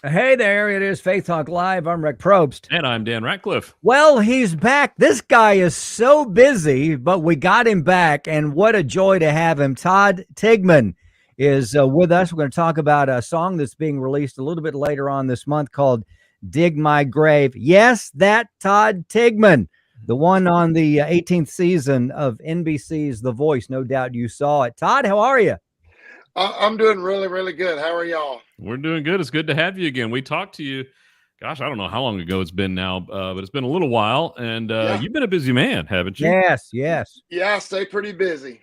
Hey there, it is Faith Talk Live. I'm Rick Probst. And I'm Dan Ratcliffe. Well, he's back. This guy is so busy, but we got him back, and what a joy to have him. Todd Tilghman is with us. We're going to talk about a song that's being released a little bit later on this month called Dig My Grave. Yes, that Todd Tilghman, the one on the 18th season of NBC's The Voice. No doubt you saw it. Todd, how are you? I'm doing really, really good. How are y'all? We're doing good. It's good to have you again. We talked to you, gosh, I don't know how long ago it's been now, but it's been a little while. And you've been a busy man, haven't you? Yes, yes. Yeah, I stay pretty busy.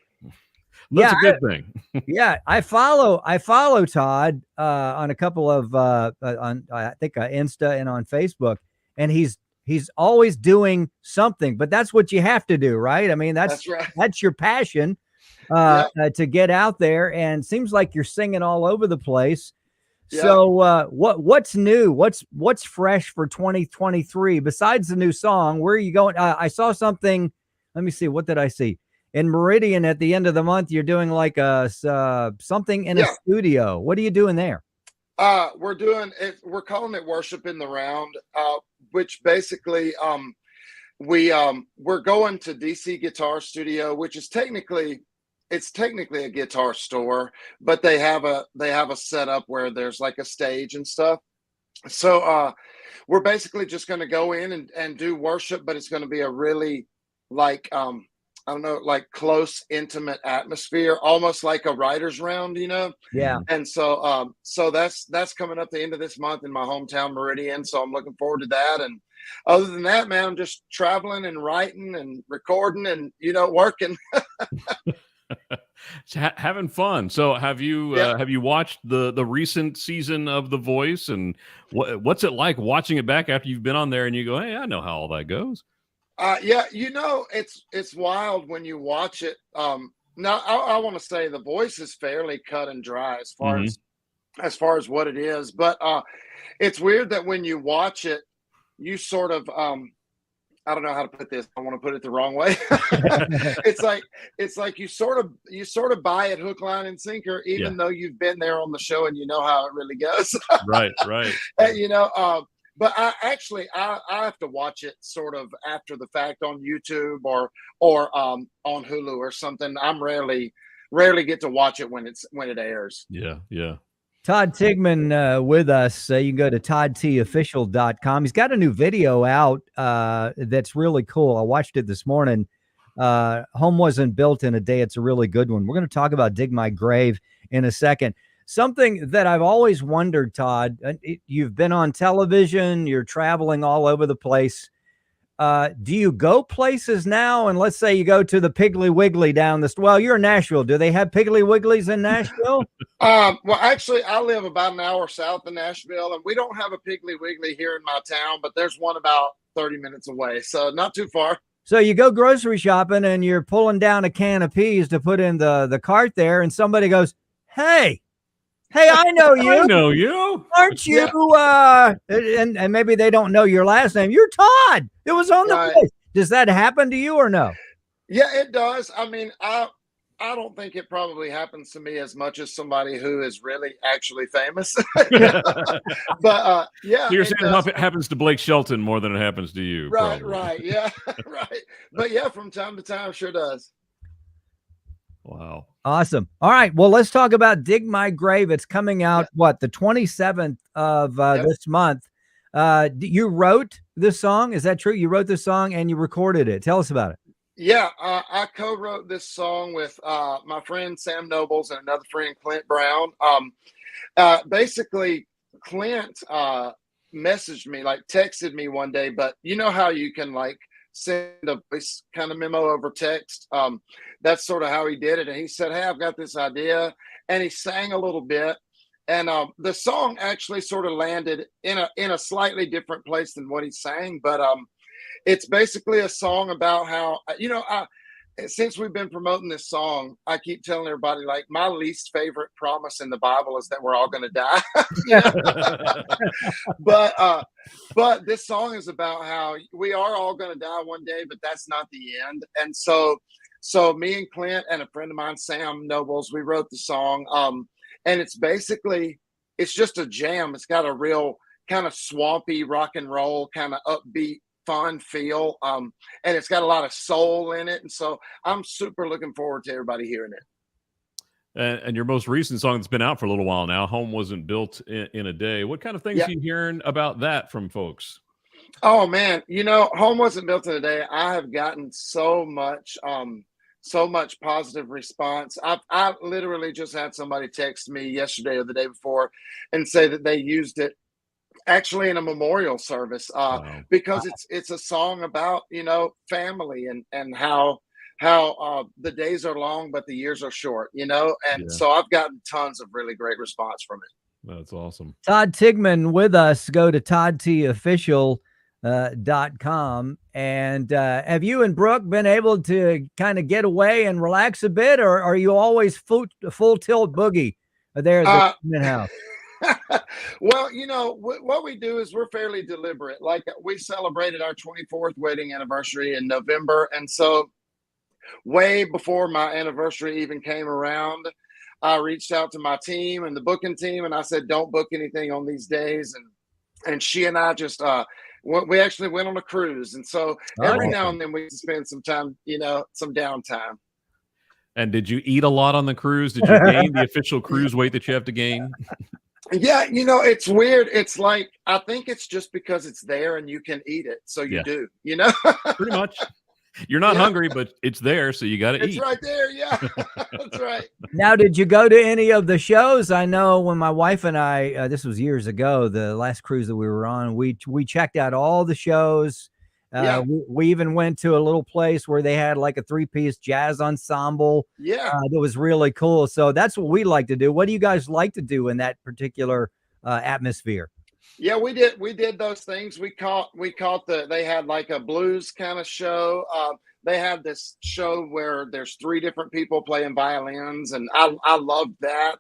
That's a good thing. Yeah, I follow Todd on a couple of on I think Insta and on Facebook, and he's always doing something. But that's what you have to do, right? I mean, that's right. That's your passion to get out there, and seems like you're singing all over the place. Yeah. So what's new? What's fresh for 2023 besides the new song? Where are you going? I saw something. Let me see. What did I see? In Meridian at the end of the month, you're doing like something in a studio. What are you doing there? We're doing it. We're calling it Worship in the Round, which basically we're going to DC Guitar Studio, which is technically a guitar store, but they have a setup where there's like a stage and stuff. So we're basically just going to go in and do worship, but it's going to be a really like I don't know, like close, intimate atmosphere, almost like a writer's round, Yeah. And so that's coming up the end of this month in my hometown, Meridian. So I'm looking forward to that. And other than that, man, I'm just traveling and writing and recording and working. Having fun. So have you watched the recent season of The Voice, and what's it like watching it back after you've been on there and you go, hey, I know how all that goes? Yeah, it's wild when you watch it. Now I want to say The Voice is fairly cut and dry as far as what it is, but it's weird that when you watch it, you sort of I don't know how to put this. I want to put it the wrong way. it's like you sort of buy it hook, line, and sinker, even though you've been there on the show and you know how it really goes. Right. But I have to watch it sort of after the fact on YouTube or on Hulu or something. I'm rarely get to watch it when it airs. Yeah. Todd Tilghman with us. You can go to toddtofficial.com. He's got a new video out that's really cool. I watched it this morning. Home Wasn't Built in a Day. It's a really good one. We're going to talk about Dig My Grave in a second. Something that I've always wondered, Todd, you've been on television, you're traveling all over the place. Do you go places now? And let's say you go to the Piggly Wiggly down the well, you're in Nashville. Do they have Piggly Wigglies in Nashville? Well, actually, I live about an hour south of Nashville, and we don't have a Piggly Wiggly here in my town, but there's one about 30 minutes away, so not too far. So you go grocery shopping, and you're pulling down a can of peas to put in the cart there, and somebody goes, Hey, I know you. I know you. Aren't you? Yeah. And maybe they don't know your last name. You're Todd. It was on the place. Does that happen to you or no? Yeah, it does. I mean, I don't think it probably happens to me as much as somebody who is really actually famous. But yeah. So you're saying it happens to Blake Shelton more than it happens to you. Right, probably. Right. Yeah, right. But yeah, from time to time, sure does. Wow. Awesome. All right. Well, let's talk about Dig My Grave. It's coming out, the 27th of this month. You wrote this song. Is that true? You wrote this song and you recorded it. Tell us about it. Yeah, I co-wrote this song with my friend Sam Nobles and another friend, Clint Brown. Basically, Clint messaged me, like texted me one day, but you know how you can like send a voice kind of memo over text. That's sort of how he did it. And he said, hey, I've got this idea. And he sang a little bit. And the song actually sort of landed in a slightly different place than what he sang. But it's basically a song about how, since we've been promoting this song, I keep telling everybody, like, my least favorite promise in the Bible is that we're all going to die. But this song is about how we are all going to die one day, but that's not the end. And so me and Clint and a friend of mine, Sam Nobles, we wrote the song. And it's basically it's just a jam. It's got a real kind of swampy rock and roll, kind of upbeat, fun feel. And it's got a lot of soul in it. And so I'm super looking forward to everybody hearing it. And your most recent song that's been out for a little while now, Home Wasn't Built in a Day. What kind of things are you hearing about that from folks? Oh man, Home Wasn't Built in a Day. I have gotten so much positive response. I literally just had somebody text me yesterday or the day before and say that they used it actually in a memorial service because it's a song about family and how the days are long but the years are short, and so I've gotten tons of really great response from it. That's awesome. Todd Tilghman with us. Go to toddtofficial.com. And have you and Brooke been able to kind of get away and relax a bit, or are you always full tilt boogie there at the house? Well, what we do is we're fairly deliberate. Like, we celebrated our 24th wedding anniversary in November, and so way before my anniversary even came around, I reached out to my team and the booking team, and I said, don't book anything on these days. And she and I just we actually went on a cruise, and so every now and then we spend some time, some downtime. And did you eat a lot on the cruise? Did you gain the official cruise weight that you have to gain? Yeah, it's weird. It's like, I think it's just because it's there and you can eat it, so you do, Pretty much. You're not hungry, but it's there, so you got to eat. It's right there, yeah. That's right. Now, did you go to any of the shows? I know when my wife and I, this was years ago, the last cruise that we were on, we checked out all the shows. We even went to a little place where they had like a 3-piece jazz ensemble. That was really cool. So that's what we like to do. What do you guys like to do in that particular atmosphere? Yeah, we did those things. We caught they had like a blues kind of show. They had this show where there's 3 different people playing violins, and I loved that.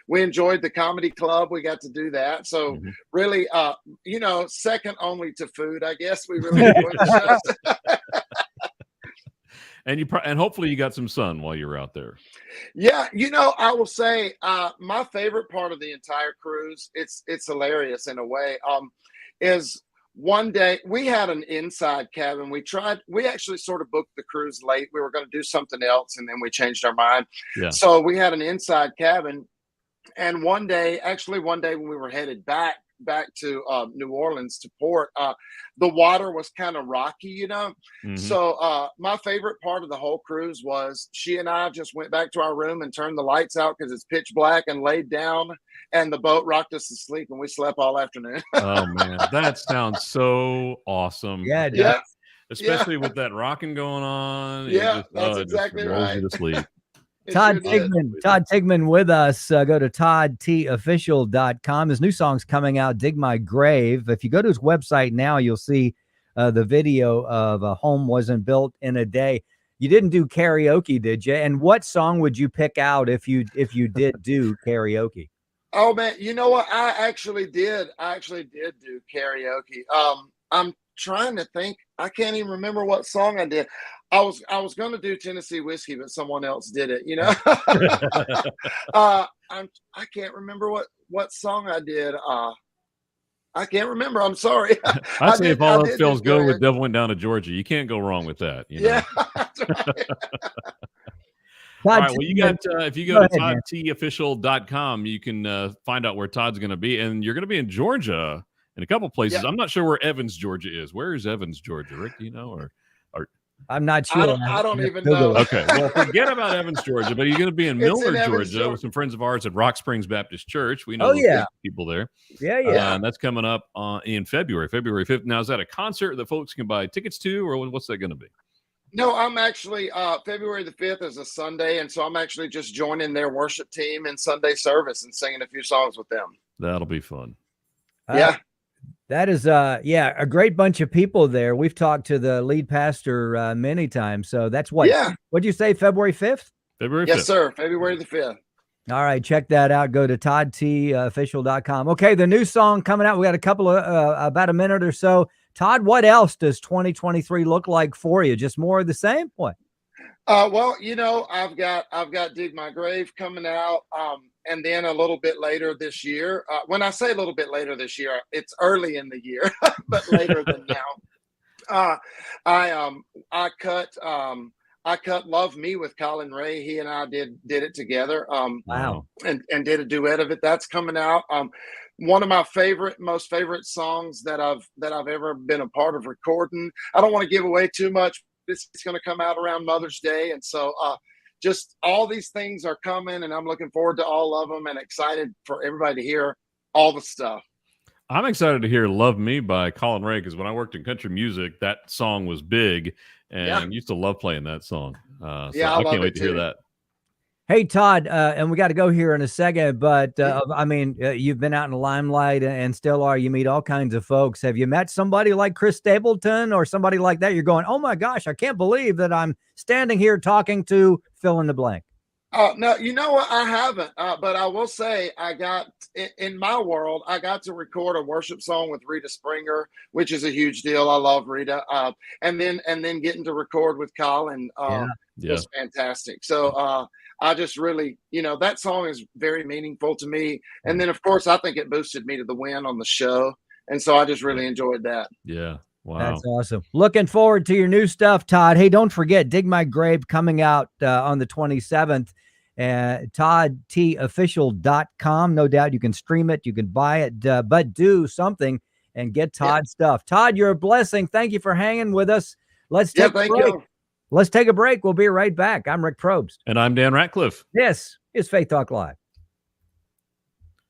We enjoyed the comedy club. We got to do that. So really, second only to food, I guess. We really enjoyed the shows. And hopefully you got some sun while you were out there. Yeah, I will say my favorite part of the entire cruise, it's hilarious in a way, is one day we had an inside cabin. We actually sort of booked the cruise late. We were going to do something else, and then we changed our mind. So we had an inside cabin, and one day when we were headed back to New Orleans to port, the water was kind of rocky, So my favorite part of the whole cruise was she and I just went back to our room and turned the lights out because it's pitch black, and laid down, and the boat rocked us to sleep, and we slept all afternoon. Oh man, that sounds so awesome. Yeah. Especially with that rocking going on. Yeah, that's exactly right. You to sleep. Todd Tilghman with us. Go to toddtofficial.com. His new song's coming out, Dig My Grave. If you go to his website now, you'll see the video of Home Wasn't Built in a Day. You didn't do karaoke, did you? And what song would you pick out if you did do karaoke? Oh man, you know what? I actually did do karaoke. I'm trying to think. I can't even remember what song I did. I was going to do Tennessee Whiskey, but someone else did it, I can't remember what song I did. I can't remember. I'm sorry. I say if all else fails, go with Devil Went Down to Georgia. You can't go wrong with that. Yeah, that's right. All right. Well, you got if you go to toddtofficial.com, you can find out where Todd's going to be, and you're going to be in Georgia in a couple places. I'm not sure where Evans, Georgia is. Where is Evans, Georgia? Rick, do you know? Or I'm not sure. I don't even know. Okay. Well, forget about Evans, Georgia, but you're going to be in Miller, Georgia with some friends of ours at Rock Springs Baptist Church. We know people there. Yeah. And that's coming up in February 5th. Now, is that a concert that folks can buy tickets to, or what's that going to be? No, I'm actually February the 5th is a Sunday, and so I'm actually just joining their worship team in Sunday service and singing a few songs with them. That'll be fun. Yeah. That is, a great bunch of people there. We've talked to the lead pastor many times. So that's what? Yeah. What'd you say, February 5th? February 5th. Yes, sir. February the 5th. All right. Check that out. Go to toddtofficial.com. Okay. The new song coming out. We got a couple of, about a minute or so. Todd, what else does 2023 look like for you? Just more of the same? What? Well, I've got Dig My Grave coming out. and then a little bit later this year. When I say a little bit later this year, it's early in the year, but later than now. I cut "Love Me" with Colin Ray. He and I did it together. Wow. And did a duet of it. That's coming out. One of my most favorite songs that I've ever been a part of recording. I don't want to give away too much. It's going to come out around Mother's Day, and so just all these things are coming, and I'm looking forward to all of them, and excited for everybody to hear all the stuff. I'm excited to hear "Love Me" by Colin Ray, because when I worked in country music, that song was big, and I used to love playing that song. So I can't wait to hear that. Hey, Todd, and we got to go here in a second, but I mean, you've been out in the limelight and still are. You meet all kinds of folks. Have you met somebody like Chris Stapleton or somebody like that? You're going, oh my gosh, I can't believe that I'm standing here talking to fill in the blank. No, you know what? I haven't, but I will say in my world, I got to record a worship song with Rita Springer, which is a huge deal. I love Rita. And then getting to record with Colin was fantastic. So I just really, that song is very meaningful to me. And then, of course, I think it boosted me to the win on the show. And so I just really enjoyed that. Yeah. Wow. That's awesome. Looking forward to your new stuff, Todd. Hey, don't forget, Dig My Grave coming out on the 27th. ToddTofficial.com. No doubt you can stream it, you can buy it, but do something and get Todd's stuff. Todd, you're a blessing. Thank you for hanging with us. Let's take a break. Let's take a break. We'll be right back. I'm Rick Probst. And I'm Dan Ratcliffe. This is Faith Talk Live.